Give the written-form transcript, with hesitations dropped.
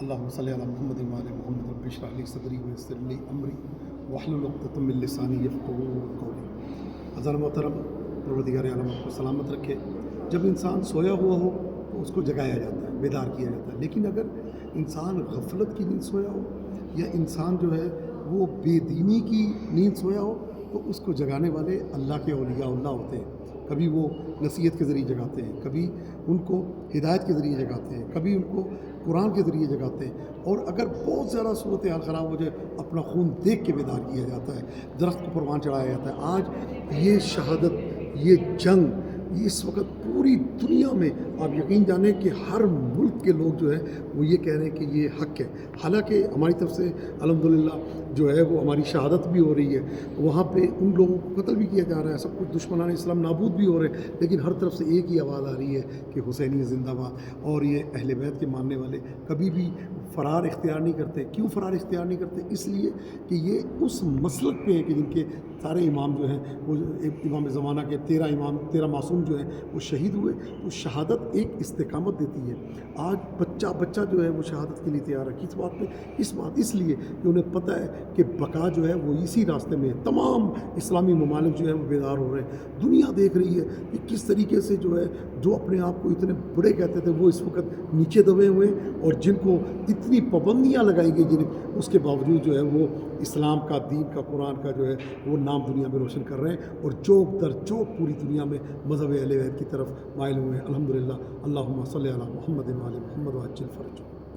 اللهم صل على محمد وعلى محمد رب اشرح لي صدری ویسر لی امری واحلل عقدۃ من لسانی یفقهوا قولی۔ حضرت محترم، پروردگار عالم آپ کو سلامت رکھے۔ جب انسان سویا ہوا ہو تو اس کو جگایا جاتا ہے، بیدار کیا جاتا ہے، لیکن اگر انسان غفلت کی نیند سویا ہو یا انسان جو ہے وہ بے دینی کی نیند سویا ہو تو اس کو جگانے والے اللہ کے اولیاء اللہ ہوتے ہیں۔ کبھی وہ نصیحت کے ذریعے جگاتے ہیں، کبھی ان کو ہدایت کے ذریعے جگاتے ہیں، کبھی ان کو قرآن کے ذریعے جگاتے ہیں، اور اگر بہت زیادہ صورتحال خراب ہو جائے اپنا خون دیکھ کے بیدار کیا جاتا ہے، درخت کو پروان چڑھایا جاتا ہے۔ آج یہ شہادت، یہ جنگ اس وقت پوری دنیا میں آپ یقین جانیں کہ ہر ملک کے لوگ جو ہے وہ یہ کہہ رہے ہیں کہ یہ حق ہے، حالانکہ ہماری طرف سے الحمدللہ جو ہے وہ ہماری شہادت بھی ہو رہی ہے، وہاں پہ ان لوگوں کو قتل بھی کیا جا رہا ہے، سب کچھ دشمنان اسلام نابود بھی ہو رہے ہیں، لیکن ہر طرف سے ایک ہی آواز آ رہی ہے کہ حسینی زندہ باد۔ اور یہ اہل بیت کے ماننے والے کبھی بھی فرار اختیار نہیں کرتے۔ کیوں فرار اختیار نہیں کرتے؟ اس لیے کہ یہ اس مسلک پہ ہیں کہ جن کے سارے امام جو ہیں وہ امام زمانہ کے 13 معصوم جو ہیں وہ شہید ہوئے، تو شہادت ایک استقامت دیتی ہے۔ آج بچہ جو ہے وہ شہادت کے لیے تیار ہے، کس بات پہ؟ اس لیے کہ انہیں پتہ ہے کہ بقا جو ہے وہ اسی راستے میں ہے۔ تمام اسلامی ممالک جو ہے وہ بیدار ہو رہے ہیں، دنیا دیکھ رہی ہے کہ کس طریقے سے جو ہے جو اپنے آپ کو اتنے بڑے کہتے تھے وہ اس وقت نیچے دبے ہوئے ہیں، اور جن کو اتنی پابندیاں لگائی گئی اس کے باوجود جو ہے وہ اسلام کا، دین کا، قرآن کا جو ہے وہ نام دنیا میں روشن کر رہے ہیں، اور چوک در چوک پوری دنیا میں مذہب اہل بیت کی طرف مائل ہوئے ہیں۔ الحمدللہ، اللہم صلی علی محمد وعلی محمد وعجل فرجہ۔